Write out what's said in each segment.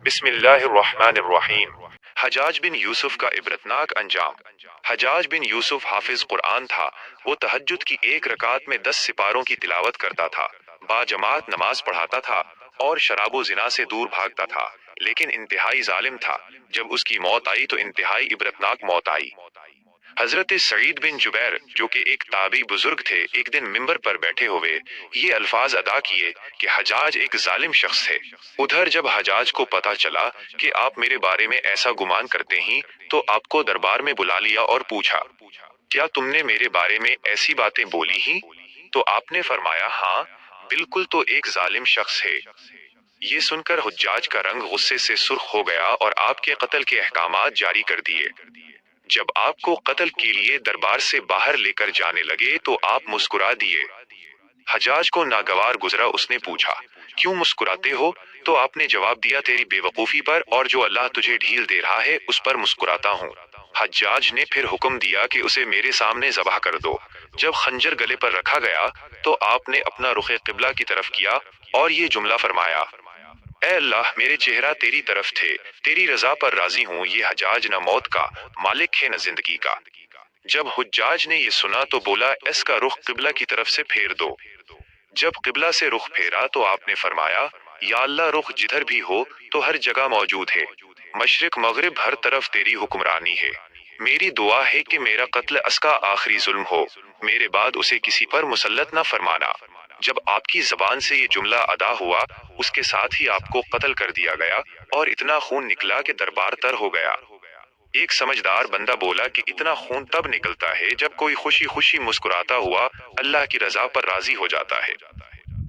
بسم اللہ الرحمن الرحیم۔ حجاج بن یوسف کا عبرتناک انجام۔ حجاج بن یوسف حافظ قرآن تھا۔ وہ تہجد کی ایک رکعت میں 10 سپاروں کی تلاوت کرتا تھا، با جماعت نماز پڑھاتا تھا اور شراب و زنا سے دور بھاگتا تھا، لیکن انتہائی ظالم تھا۔ جب اس کی موت آئی تو انتہائی عبرتناک موت آئی۔ حضرت سعید بن جبیر جو کہ ایک تابعی بزرگ تھے، ایک دن منبر پر بیٹھے ہوئے یہ الفاظ ادا کیے کہ حجاج ایک ظالم شخص ہے۔ ادھر جب حجاج کو پتا چلا کہ آپ میرے بارے میں ایسا گمان کرتے ہیں تو آپ کو دربار میں بلا لیا اور پوچھا، کیا تم نے میرے بارے میں ایسی باتیں بولی ہیں؟ تو آپ نے فرمایا، ہاں بالکل، تو ایک ظالم شخص ہے۔ یہ سن کر حجاج کا رنگ غصے سے سرخ ہو گیا اور آپ کے قتل کے احکامات جاری کر دیے۔ جب آپ کو قتل کے لیے دربار سے باہر لے کر جانے لگے تو آپ مسکرا دیے۔ حجاج کو ناگوار گزرا، اس نے پوچھا، کیوں مسکراتے ہو؟ تو آپ نے جواب دیا، تیری بے وقوفی پر اور جو اللہ تجھے ڈھیل دے رہا ہے اس پر مسکراتا ہوں۔ حجاج نے پھر حکم دیا کہ اسے میرے سامنے ذبح کر دو۔ جب خنجر گلے پر رکھا گیا تو آپ نے اپنا رخ قبلہ کی طرف کیا اور یہ جملہ فرمایا، اے اللہ میرے چہرہ تیری طرف تھے، تیری رضا پر راضی ہوں۔ یہ حجاج نہ موت کا مالک ہے نہ زندگی کا۔ جب حجاج نے یہ سنا تو بولا، اس کا رخ قبلہ کی طرف سے پھیر دو۔ جب قبلہ سے رخ پھیرا تو آپ نے فرمایا، یا اللہ رخ جدھر بھی ہو تو ہر جگہ موجود ہے، مشرق مغرب ہر طرف تیری حکمرانی ہے۔ میری دعا ہے کہ میرا قتل اس کا آخری ظلم ہو، میرے بعد اسے کسی پر مسلط نہ فرمانا۔ جب آپ کی زبان سے یہ جملہ ادا ہوا اس کے ساتھ ہی آپ کو قتل کر دیا گیا اور اتنا خون نکلا کہ دربار تر ہو گیا۔ ایک سمجھدار بندہ بولا کہ اتنا خون تب نکلتا ہے جب کوئی خوشی خوشی مسکراتا ہوا اللہ کی رضا پر راضی ہو جاتا ہے۔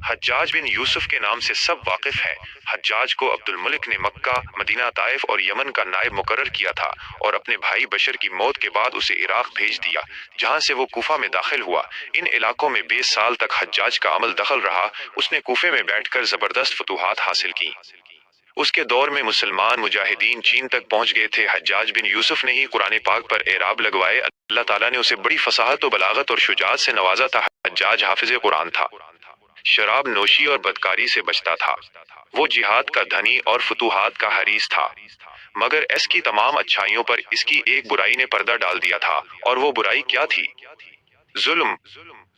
حجاج بن یوسف کے نام سے سب واقف ہیں۔ حجاج کو عبد الملک نے مکہ، مدینہ، طائف اور یمن کا نائب مقرر کیا تھا اور اپنے بھائی بشر کی موت کے بعد اسے عراق بھیج دیا، جہاں سے وہ کوفہ میں داخل ہوا۔ ان علاقوں میں 20 سال تک حجاج کا عمل دخل رہا۔ اس نے کوفے میں بیٹھ کر زبردست فتوحات حاصل کی۔ اس کے دور میں مسلمان مجاہدین چین تک پہنچ گئے تھے۔ حجاج بن یوسف نے ہی قرآن پاک پر اعراب لگوائے۔ اللہ تعالیٰ نے اسے بڑی فصاحت و بلاغت اور شجاعت سے نوازا تھا۔ حجاج حافظ قرآن تھا، شراب نوشی اور بدکاری سے بچتا تھا۔ وہ جہاد کا دھنی اور فتوحات کا حریص تھا، مگر اس کی تمام اچھائیوں پر اس کی ایک برائی نے پردہ ڈال دیا تھا، اور وہ برائی کیا تھی؟ ظلم۔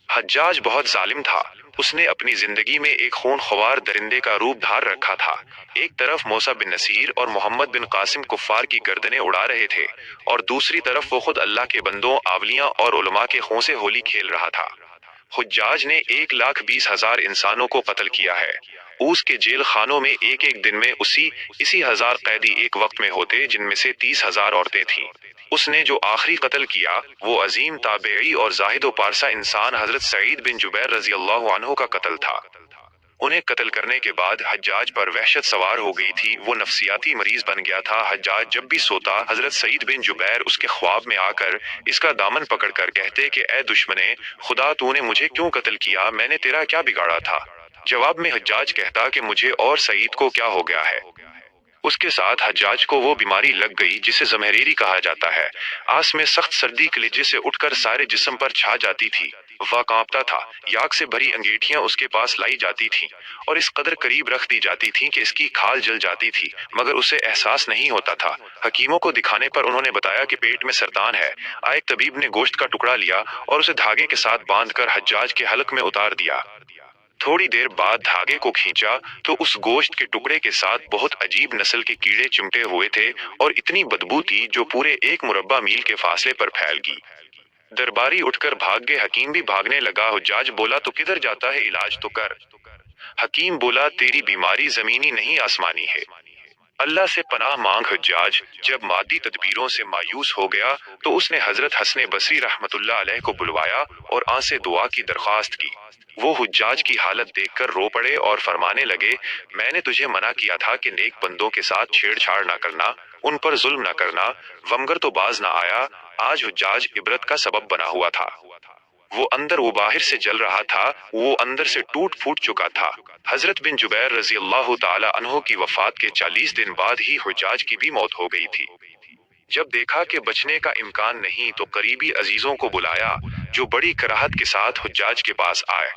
حجاج بہت ظالم تھا۔ اس نے اپنی زندگی میں ایک خون خوار درندے کا روپ دھار رکھا تھا۔ ایک طرف موسیٰ بن نصیر اور محمد بن قاسم کفار کی گردنیں اڑا رہے تھے اور دوسری طرف وہ خود اللہ کے بندوں، اولیاء اور علماء کے خون سے ہولی کھیل رہا تھا۔ حجاج نے 1,20,000 انسانوں کو قتل کیا ہے۔ اوس کے جیل خانوں میں ایک ایک دن میں اسی 1000 قیدی ایک وقت میں ہوتے، جن میں سے 30,000 عورتیں تھیں۔ اس نے جو آخری قتل کیا وہ عظیم تابعی اور زاہد و پارسا انسان حضرت سعید بن جبیر رضی اللہ عنہ کا قتل تھا۔ انہیں قتل کرنے کے بعد حجاج پر وحشت سوار ہو گئی تھی، وہ نفسیاتی مریض بن گیا تھا۔ حجاج جب بھی سوتا حضرت سعید بن جبیر اس کے خواب میں آ کر اس کا دامن پکڑ کر کہتے کہ اے دشمنے خدا، تو نے مجھے کیوں قتل کیا؟ میں نے تیرا کیا بگاڑا تھا؟ جواب میں حجاج کہتا کہ مجھے اور سعید کو کیا ہو گیا ہے؟ اس کے ساتھ حجاج کو وہ بیماری لگ گئی جسے زمہریری کہا جاتا ہے۔ آس میں سخت سردی کلیجے سے اٹھ کر سارے جسم پر چھا جاتی تھی۔ وہ کانپتا تھا۔ یاگ سے بھری انگیٹھیاں اس کے پاس لائی جاتی تھیں اور اس قدر قریب رکھ دی جاتی تھیں کہ اس کی کھال جل جاتی تھی، مگر اسے احساس نہیں ہوتا تھا۔ حکیموں کو دکھانے پر انہوں نے بتایا کہ پیٹ میں سرطان ہے۔ ایک طبیب نے گوشت کا ٹکڑا لیا اور اسے دھاگے کے ساتھ باندھ کر حجاج کے حلق میں اتار دیا۔ تھوڑی دیر بعد دھاگے کو کھینچا تو اس گوشت کے ٹکڑے کے ساتھ بہت عجیب نسل کے کیڑے چمٹے ہوئے تھے اور اتنی بدبو تھی جو پورے 1 مربع میل کے فاصلے پر پھیل گئی۔ درباری اٹھ کر بھاگ گئے، حکیم بھی بھاگنے لگا۔ حجاج بولا، تو کدھر جاتا ہے؟ علاج تو کر۔ حکیم بولا، تیری بیماری زمینی نہیں آسمانی ہے، اللہ سے پناہ مانگ۔ حجاج جب مادی تدبیروں سے مایوس ہو گیا تو اس نے حضرت حسن بصری رحمت اللہ علیہ کو بلوایا اور آن سے دعا کی درخواست کی۔ وہ حجاج کی حالت دیکھ کر رو پڑے اور فرمانے لگے، میں نے تجھے منع کیا تھا کہ نیک بندوں کے ساتھ چھیڑ چھاڑ نہ کرنا، ان پر ظلم نہ کرنا، ومگر تو باز نہ آیا۔ آج حجاج عبرت کا سبب بنا ہوا تھا۔ وہ اندر و باہر سے جل رہا تھا، وہ اندر سے ٹوٹ پھوٹ چکا تھا۔ حضرت بن جبیر رضی اللہ تعالی عنہ کی وفات کے 40 دن بعد ہی حجاج کی بھی موت ہو گئی تھی۔ جب دیکھا کہ بچنے کا امکان نہیں تو قریبی عزیزوں کو بلایا جو بڑی کراہت کے ساتھ حجاج کے پاس آئے۔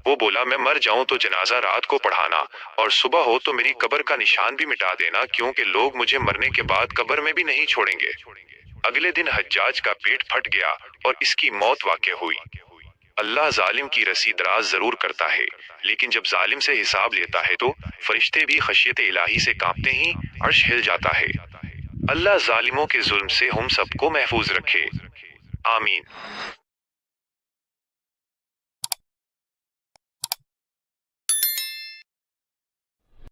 وہ بولا میں مر جاؤں تو جنازہ رات کو پڑھانا اور صبح ہو تو میری قبر کا نشان بھی مٹا دینا، کیونکہ لوگ مجھے مرنے کے بعد قبر میں بھی نہیں چھوڑیں گے۔ اگلے دن حجاج کا پیٹ پھٹ گیا اور اس کی موت واقع ہوئی۔ اللہ ظالم کی رسی دراز ضرور کرتا ہے، لیکن جب ظالم سے حساب لیتا ہے تو فرشتے بھی خشیت الہی سے کانپتے ہی عرش ہل جاتا ہے۔ اللہ ظالموں کے ظلم سے ہم سب کو محفوظ رکھے، آمین۔